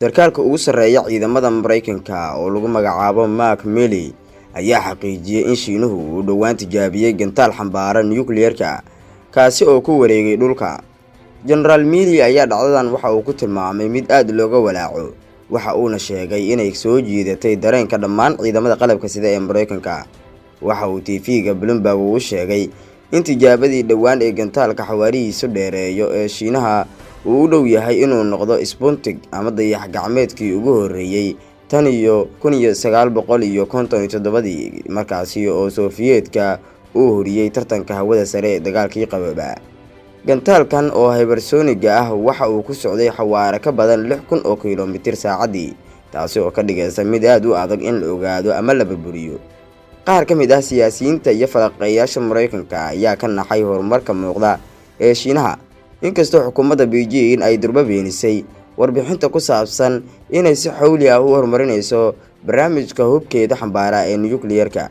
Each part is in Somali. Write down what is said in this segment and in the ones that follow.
Sarkaalka ugu sarreeya ciidamada Mareykanka oo lagu magacaabo Mark Milley ayaa xaqiijiyay in Shiinuhu uu dhawaan tijaabiyay gantaal xambaara nuclear-ka kaasi oo ku wareegay dhulka. General Milley ayaa dhacdadan waxa uu ku tilmaamay mid aad looga walaaco, waxa uuna sheegay inay soo jiidatay dareenka dhammaan ciidamada qalabka sida ee Mareykanka. Waxa uu TV-ga Bloomberg u sheegay in tijaabadii dhawaan ee gantaalka xawaarihiisu dheereeyo ee Shiinaha uu u dhow yahay inuu noqdo Sputnik ama dayax gacmeedkii ugu horreeyay tan iyo 1957 markaasi oo Sofiyeetka uu horiyay tartanka hawada sare ee dagaalkii qaboobaa. Gantaalkan oo hypersonic ah waxa uu ku socday xawaare ka badan 6,000 oo kiiloomitir saacadii, taasi oo ka dhigaysa mid aad u adag in la ogaado ama la burburiyo. Qaar ka mid ah siyaasiyiinta iyo falaqeeyaasha Mareykanka ayaa ka naxay horumarka muuqda ee Shiinaha, inkastoo xukuumadda Beijing ay durba beenisay warbixinta ku saabsan inay si xawli ah u horumarinayso barnaamijka hubkeeda xambaara ee nuclear-ka.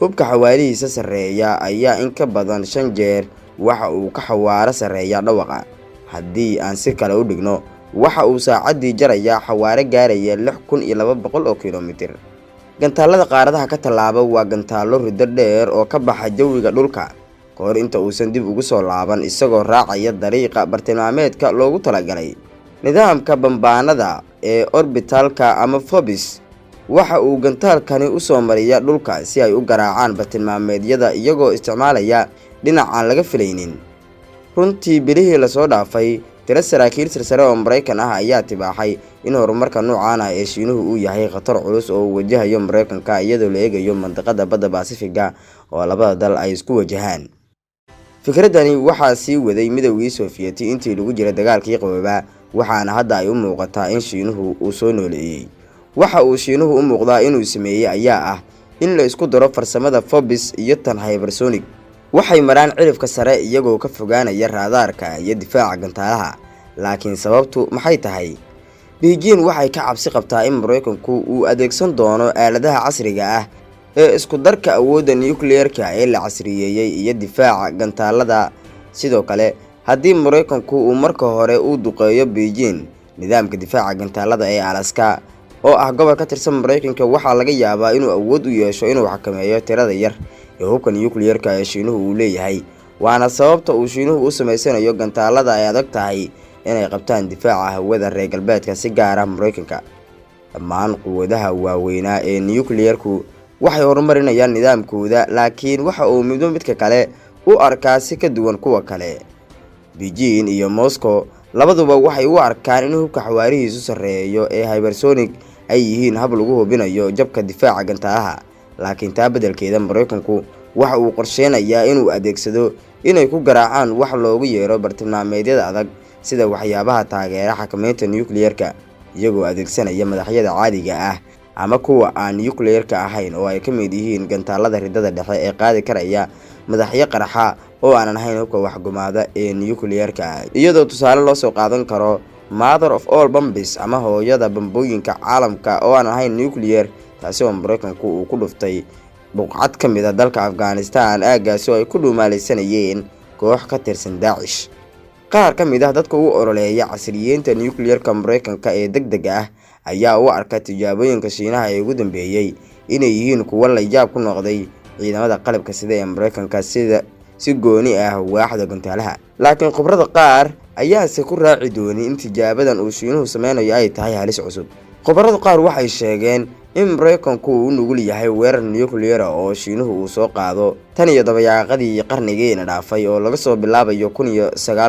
Hubka xawaarihiisa sarreeya ayaa in ka badan 5 jeer waxa uu ka xawaare sarreeya dhawaqa. Haddii aan si kale u dhigno, waxa uu saacadii jaraya xawaare gaaraya 6,200 oo kiiloomitir. Gantaalada qaaradaha ka tallaaba waa gantaalo riddo dheer oo ka baxa jawiga dhulka kahor inta uusan dib ugu soo laaban, isagoo raacaya dariiqa bartilmaameedka loogu talagalay. Nidaamka bambaanada ee orbitalka ama Phobos waxa uu gantaalkani u soo mariyaa dhulka si ay u garaacaan bartilmaameedyada iyagoo isticmaalaya dhinac aan laga filaynin. Runtii bilihii la soo dhaafay, tiro saraakiil silsile oo Mareykan ah ayaa tibaaxay in horumarka noocan ah ee Shiinuhu uu yahay khatar culus oo uu wajahayo Mareykanka iyadoo la eegayo mandiqada badda Pacific-ga oo labada dal ay isku wajahaan. Fikradani waxaa sii waday Midowgii Sofiyeeti intii lagu jiray dagaalkii qaboobaa, waxaana hadda ay u muuqataa in Shiinuhu uu soo nooleeyay. Waxa uu Shiinuhu u muuqdaa inuu sameeyay ayaa ah in la isku daro farsamada Phobos iyo tan hypersonic. Waxay maraan cirifka sare iyagoo ka fogaanaya raadaarka iyo difaaca gantaalaha. Laakiin sababtu maxay tahay? Beijing waxay ka cabsi qabtaa in Mareykanku uu adeegsan doono aaladaha casriga ah ee isku darka awoodda nuclear-ka ee la casriyeeyay iyo difaaca gantaalada. Sidoo kale, haddii Mareykanku uu marka hore u duqeeyo Beijing, nidaamka difaaca gantaalada ee Alaska oo ah gobol ka tirsan Mareykanka, waxaa laga yaabaa inuu awood u yeesho inuu xakameeyo tirada yar ee hubka nuclear-ka ee Shiinuhu uu leeyahay. Waana sababta uu Shiinuhu u sameysanayo gantaalada ay adag tahay inay qabtaan difaaca hawada reer galbeedka, si gaar ah Mareykanka. Dhammaan quwadaha waaweynaa ee nuclear-ku waxay horumarinayaan nidaamkooda, laakiin waxa uu midka kale u arkaa si ka duwan kuwa kale. Beijing iyo Moscow labaduba waxay u arkaan in hubka xawaarihiisu sarreeyo ee hypersonic ay yihiin hab lagu hubinayo jabka difaaca gantaalaha. Laakiin taa beddelkeeda, Mareykanku waxa uu qorsheynayaa inuu adeegsado inay ku garaacaan wax loogu yeero bartilmaameedyada adag sida waxyaabaha taageera xakameynta nuclear-ka, iyagoo adeegsanaya madaxyada caadiga ah ama kuwa aan nuclear-ka ahayn oo ay ka mid yihiin gantaalada riddada dhexe ee qaadi karaya madaxyo qarxa oo aan ahayn hubka waxgumaada ee nuclear-ka. Iyadoo tusaale loo soo qaadan karo Mother of all bombs ama hooyada bambooyinka caalamka oo aan ahayn nuclear, taasi oo Mareykanku uu ku dhuftay buqcad ka mid ah dalka Afghanistan, aagaasi oo ay ku dhuumaalaysanayeen koox ka tirsan Daesh. Qaar ka mid ah dadka u ololeeya casriyeynta nuclear-ka Mareykanka ee degdega ah ayaa u arka tijaabooyinka Shiinaha ee ugu dambeeyay inay yihiin kuwo la yaab ku noqday ciidamada qalabka sida ee Mareykanka si gooni ah waaxda gantaalaha. Laakiin khibrada qaar ayaase ku raaci doonay in tijaabadan uu Shiinuhu sameynayo ay tahay halis cusub. Khibrada qaar waxay sheegeen in Mareykanku uu nugul yahay weerar nuclear oo Shiinuhu uu soo qaado tan iyo dabayaaqadii qarnigeena dhaafay oo laga soo bilaabayo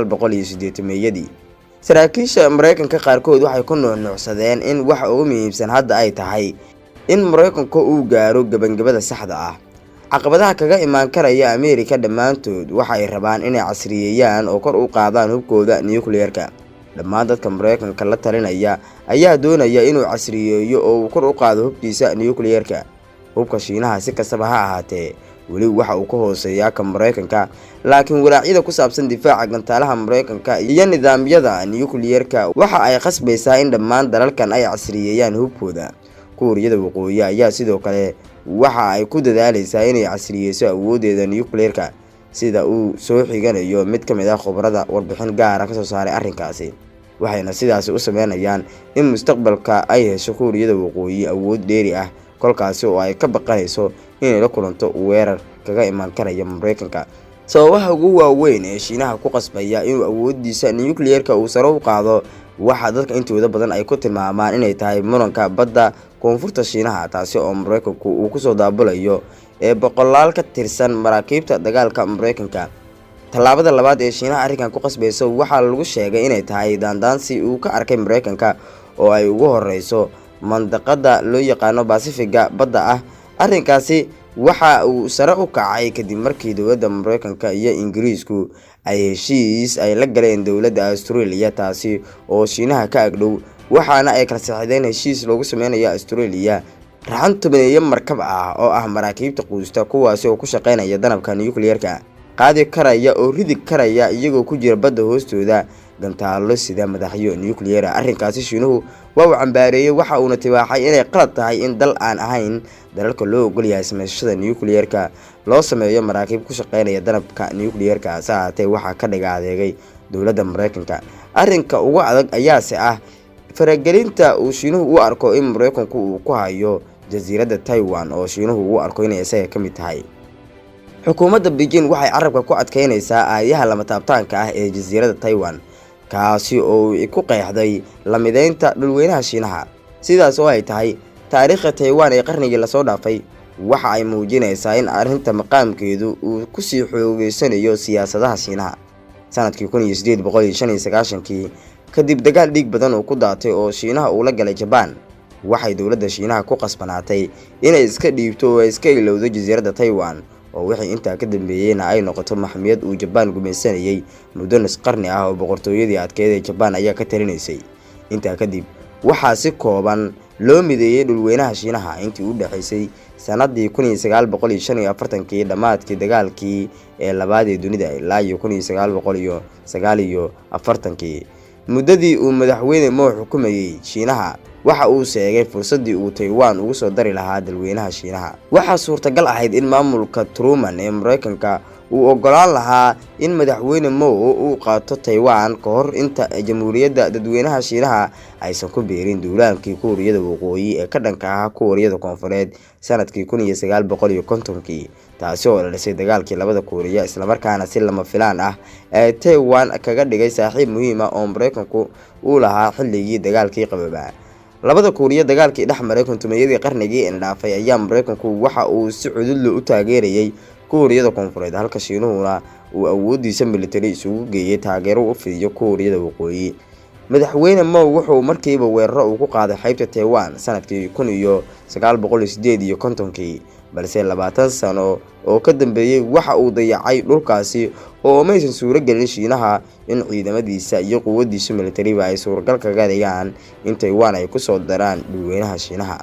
1980-meeyadii. Saraakiisha Mareykanka qaarkood waxay ku nuuxnuuxsadeen in waxa ugu muhiimsan hadda ay tahay in Mareykanku uu gaaro gabagabada saxda ah. Caqabadaha kaga imaan karaya Ameerika dhammaantood waxay rabaan inay casriyeeyaan oo kor u qaadaan hubkooda nuclear-ka. Dhammaan dadka Mareykanka la talinaya ayaa doonaya inuu casriyeeyo oo uu kor u qaado hubkiisa nuclear-ka. Hubka Shiinaha si kastaba ha ahaatee weli waxa uu ka hooseeyaa ka Mareykanka, laakiin walaacyada ku saabsan difaaca gantaalaha Mareykanka iyo nidaamyada nuclear-ka waxa ay khasbaysaa in dhammaan dalalkan ay casriyeeyaan hubkooda. Kuuriyada Waqooyi ayaa sidoo kale waxa ay ku dadaalaysaa inay casriyeyso awoodeeda nuclear-ka, sida uu soo xiganayo mid ka mid ah khubarada warbixin gaar ah ka soo saaray arrinkaasi. waxayna sidaasi u sameynayaan in mustaqbalka ay hesho Kuuriyada Waqooyi awood dheeri ah kolkaasi oo ay ka baqanayso inay la kulanto weerar kaga iman karaya Mareykanka. Sababaha ugu waaweyn ee Shiinaha ku qasbaya inuu awoodiisa nuclear-ka uu sare u qaado waxa dadka intooda badan ay ku tilmaamaan inay tahay muranka badda koonfurta Shiinaha, taasi oo Mareykanku uu ku soo daabulayo boqolaal ka tirsan maraakiibta dagaalka Mareykanka. Tallaabada labaad ee Shiinaha arrinkan ku qasbayso waxaa lagu sheegay inay tahay daandaansi uu ka arkay Mareykanka oo ay ugu horeyso mandaqada loo yaqaano Pacific-ga badda ah. Arrinkaasi waxa uu sare u kacay kadib markii dowladda Mareykanka iyo Ingiriisku ay heshiis ay la galeen dowladda Australia, taasi oo Shiinaha ka agdhow, waxaana ay kala saxiixdeen heshiis loogu sameynayo Australia raxan tobaneeyo markab ah oo ah maraakiibta quusta kuwaasi oo ku shaqeynaya danabka nuclear-ka qaadi karaya oo ridi karaya iyagoo ku jira badda hoostooda gantaalo sida madaxyo nuclear. Arrinkaasi Shiinuhu waa uu cambaareeyay waxa uuna tibaaxay inay qalad tahay in dal aan ahayn dalalka loo ogol yahay sameeyashada nuclear-ka loo sameeyo maraakiib ku shaqeynaya danabka nuclear-ka. Saatee waxa ka dhiga adeegay dowladda Mareykanka. Arrinka ugu adag ayaase ah faragelinta uu Shiinuhu u arko in Mareykanku uu ku hayo jasiiradda Taiwan oo Shiinuhu u arko inay isaga ka mid tahay. Xukuumadda Beijing waxay carabka ku adkeynaysaa aayaha lama taabtaanka ah ee jasiiradda Taiwan, kaasi oo ku qeexday la mideynta dhulweynaha Shiinaha. Sidaas oo ay tahay, taariikhda Taiwan ee qarnigii la soo dhaafay waxa ay muujinaysaa in arrinta maqaamkeedu uu ku sii xoogeysanayo siyaasadaha Shiinaha. Sanadkii 1895 kadib dagaal dhiig badan oo ku daatay oo Shiinaha uu la galay Japan, waxay dowladda Shiinaha ku qasbanaatay inay iska dhiibto oo iska ilowdo jasiiradda Taiwan, oo wixii intaa ka dambeeyayna ay noqoto maxmiyad uu Japan gumaysanayay muddo nus qarni ah oo boqortooyadii adkeyd ee Japan ayaa ka talinaysay. Intaa kadib waxaa si kooban loo mideeyay dhulweynaha Shiinaha intii u dhaxaysay sanadii 1945 dhamaadkii dagaalkii labaad ee dunida ilaa 1949. muddadii uu madaxweyne Mao xukumayay Shiinaha waxa uu sheegay fursadii uu Taiwan ugu soo dari lahaa dalweynaha Shiinaha. Waxa suurtagal ahayd in maamulka Truman ee Mareykanka uu ogolaan lahaa in madaxweyne Mao uu qaato Taiwan ka hor inta jamhuuriyadda dadweynaha Shiinaha aysan ku biirin duulaankii Kuuriyada Waqooyi ee ka dhanka ah Kuuriyada Koonfureed sanadkii 1950, taasi oo dhalisay dagaalkii labada Kuuriya, isla markaana si lama filaan ah ee Taiwan kaga dhigay saaxiib muhiim ah oo Mareykanku uu lahaa xilligii dagaalkii Qaboobaa. labada Kuuriya dagaalkii dhex maray kuntumayadii qarnigii dhaafay ayaa Mareykanku waxa uu si cudud u taageerayay Kuuriyada Koonfureed, halka Shiinuhuna uu awoodiisa military isugu geeyay taageero u fidiyo Kuuriyada Waqooyi. Madaxweyne Mao wuxuu markiiba weeraro ugu qaaday qaybta Taiwan sanadkii 1958, balse 20 sano oo ka dambeeyay waxa uu dayacay dhulkaasi oo maysan suuro gelin Shiinaha in ciidamadiisa iyo quwadiisa military ay suuragal kaga dhigaan in Taiwan ay ku soo daraan dhulweynaha Shiinaha.